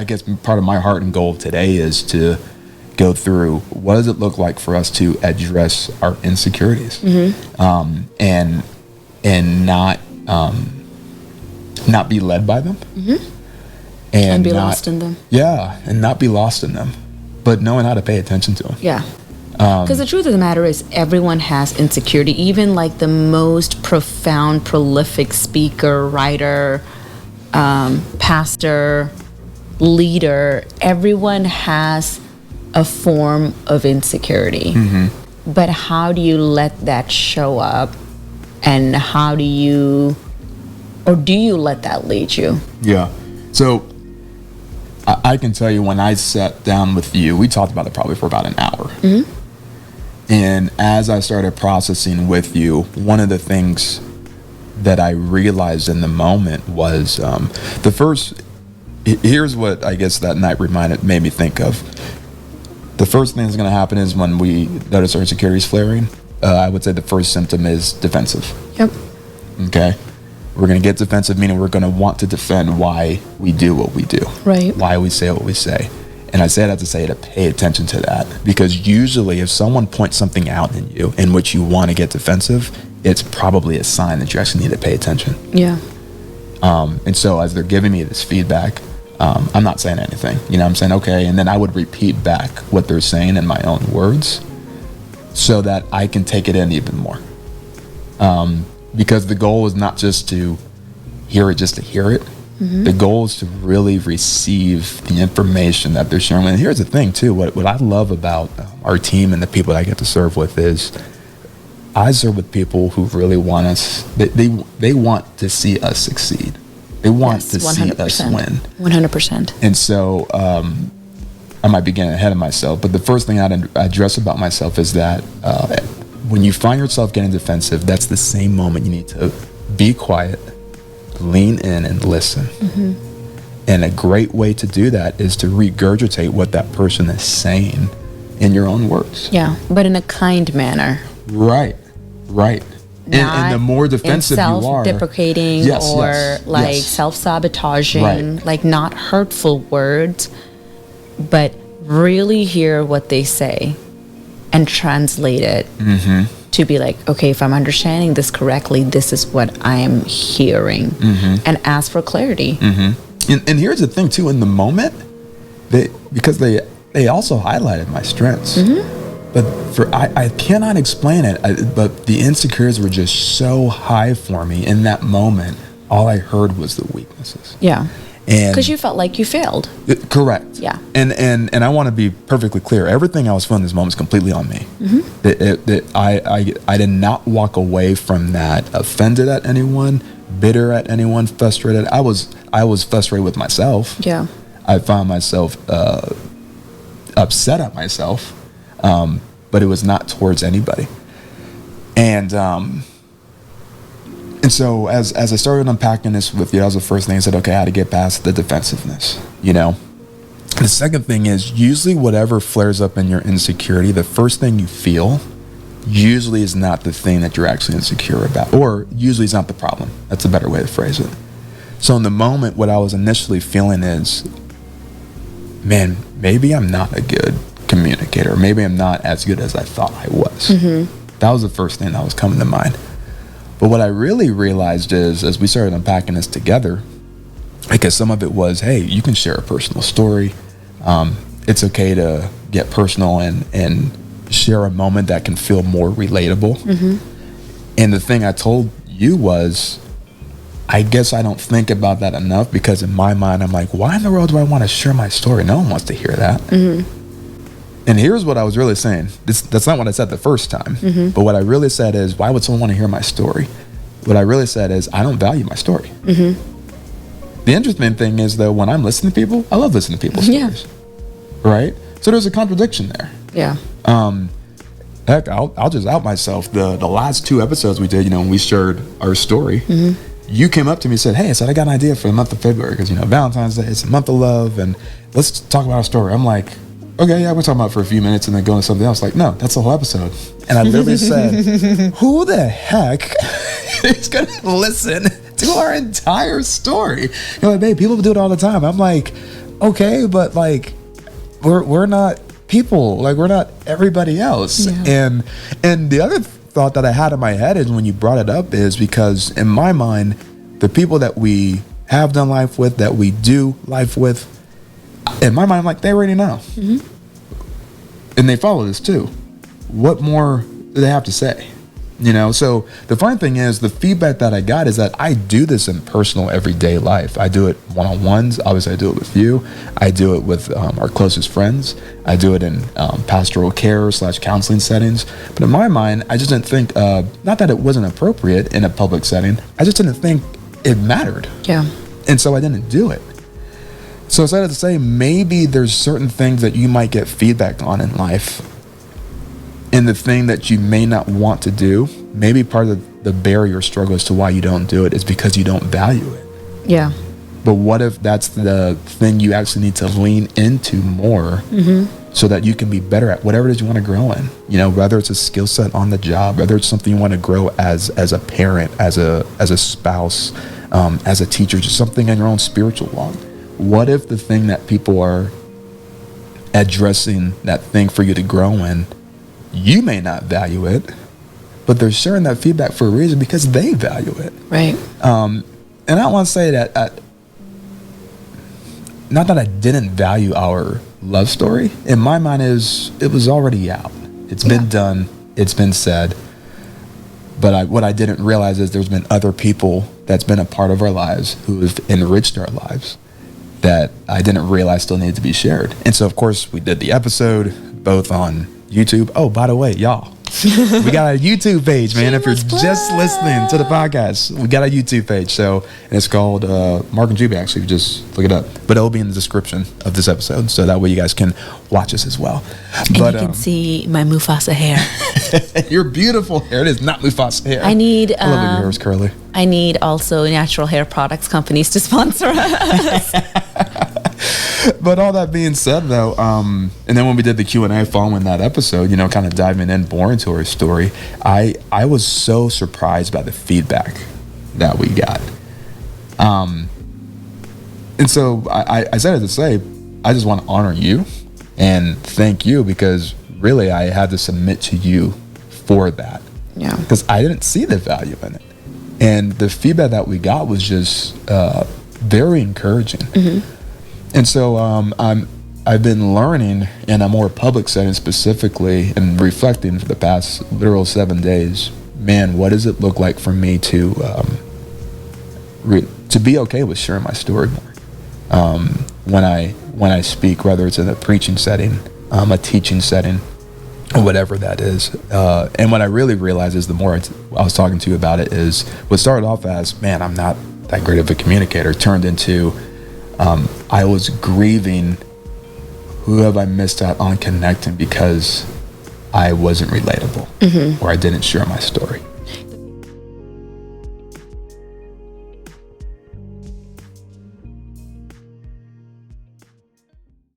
I guess part of my heart and goal today is to go through what does it look like for us to address our insecurities, and not be led by them, and be lost in them. Yeah, and not be lost in them, but knowing how to pay attention to them. Yeah. Because the truth of the matter is everyone has insecurity. Even like the most profound, prolific speaker, writer, pastor, leader, everyone has a form of insecurity. But how do you let that show up, and how do you let that lead you? Yeah. So I can tell you, when I sat down with you, we talked about it probably for about an hour. And as I started processing with you, one of the things that I realized in the moment was here's what I guess that night made me think of. The first thing that's going to happen is when we notice our insecurities flaring, I would say the first symptom is defensive. Yep. Okay. We're going to get defensive, meaning we're going to want to defend why we do what we do. Right. Why we say what we say. And I say that to say to pay attention to that. Because usually if someone points something out in you in which you want to get defensive, it's probably a sign that you actually need to pay attention. Yeah. And so as they're giving me this feedback, I'm not saying anything. You know, I'm saying, okay. And then I would repeat back what they're saying in my own words so that I can take it in even more. Because the goal is not just to hear it just to hear it. The goal is to really receive the information that they're sharing. And here's the thing, too. What I love about our team and the people that I get to serve with is I serve with people who really want us. They want to see us succeed. They want to see us win. 100%. And so I might be getting ahead of myself, but the first thing I'd address about myself is that when you find yourself getting defensive, that's the same moment you need to be quiet, lean in, and listen. And a great way to do that is to regurgitate what that person is saying in your own words. Yeah, but in a kind manner. Right. And the more defensive you are, self-deprecating self-sabotaging, like not hurtful words, but really hear what they say and translate it to be like, okay, if I'm understanding this correctly, this is what I am hearing, and ask for clarity. And here's the thing too, in the moment, because they also highlighted my strengths. But I cannot explain it, but the insecurities were just so high for me in that moment. All I heard was the weaknesses. Yeah. Because you felt like you failed. Correct. Yeah. And I want to be perfectly clear. Everything I was feeling in this moment is completely on me. I did not walk away from that offended at anyone, bitter at anyone, frustrated. I was frustrated with myself. Yeah. I found myself upset at myself. But it was not towards anybody. And so as I started unpacking this with you, that was the first thing I said, okay, I had to get past the defensiveness, you know? The second thing is usually whatever flares up in your insecurity, the first thing you feel usually is not the thing that you're actually insecure about, or usually is not the problem. That's a better way to phrase it. So in the moment, what I was initially feeling is, man, maybe I'm not a good communicator. Maybe I'm not as good as I thought I was. That was the first thing that was coming to mind. But what I really realized is, as we started unpacking this together, because some of it was, hey, you can share a personal story. It's okay to get personal and share a moment that can feel more relatable. And the thing I told you was, I guess I don't think about that enough, because in my mind, I'm like, why in the world do I want to share my story? No one wants to hear that. And here's what I was really saying. That's not what I said the first time. But what I really said is, why would someone want to hear my story? What I really said is, I don't value my story. The interesting thing is, though, when I'm listening to people, I love listening to people's stories. Right? So there's a contradiction there. Yeah. Heck, I'll just out myself. The last 2 episodes we did, you know, when we shared our story, you came up to me and said, hey, I said, I got an idea for the month of February, because, you know, Valentine's Day, it's a month of love, and let's talk about our story. I'm like, okay, yeah, we're talking about it for a few minutes and then go into something else. Like, no, that's the whole episode. And I literally said, who the heck is going to listen to our entire story? You're like, babe, people do it all the time. I'm like, okay, but like we're not people, like we're not everybody else. And the other thought that I had in my head is when you brought it up is because in my mind, the people that we have done life with, that we do life with, in my mind, I'm like, they already know. And they follow this too. What more do they have to say? You know, so the funny thing is the feedback that I got is that I do this in personal everyday life. I do it one-on-ones. Obviously I do it with you. I do it with our closest friends. I do it in pastoral care / counseling settings. But in my mind, I just didn't think, not that it wasn't appropriate in a public setting. I just didn't think it mattered. Yeah. And so I didn't do it. So it's to say, maybe there's certain things that you might get feedback on in life. And the thing that you may not want to do, maybe part of the barrier struggle as to why you don't do it is because you don't value it. Yeah. But what if that's the thing you actually need to lean into more so that you can be better at whatever it is you want to grow in? You know, whether it's a skill set on the job, whether it's something you want to grow as a parent, as a spouse, as a teacher, just something in your own spiritual walk. What if the thing that people are addressing that thing for you to grow in, you may not value it, but they're sharing that feedback for a reason because they value it. Right. And I don't want to say that, not that I didn't value our love story. In my mind, it was already out. It's been done. It's been said. But what I didn't realize is there's been other people that's been a part of our lives who have enriched our lives that I didn't realize still needed to be shared. And so, of course, we did the episode both on YouTube. Oh, by the way, y'all, we got a YouTube page, man. If you're just listening to the podcast, we got a YouTube page. So, and it's called Mark and Juby, actually. Just look it up. But it'll be in the description of this episode. So that way you guys can watch us as well. And you can see my Mufasa hair. Your beautiful hair. It is not Mufasa hair. I need... I love your hair is curly. I need also natural hair products companies to sponsor us. But all that being said, though, and then when we did the Q&A following that episode, you know, kind of diving in more into her story, I was so surprised by the feedback that we got. And so I said it to say, I just want to honor you and thank you because really I had to submit to you for that. Yeah. Because I didn't see the value in it. And the feedback that we got was just very encouraging. And so I've been learning in a more public setting specifically and reflecting for the past literal 7 days, man, what does it look like for me to be okay with sharing my story more? When I speak, whether it's in a preaching setting, a teaching setting, or whatever that is. And what I really realized is the more I was talking to you about it is what started off as, man, I'm not that great of a communicator, turned into I was grieving who have I missed out on connecting because I wasn't relatable or I didn't share my story.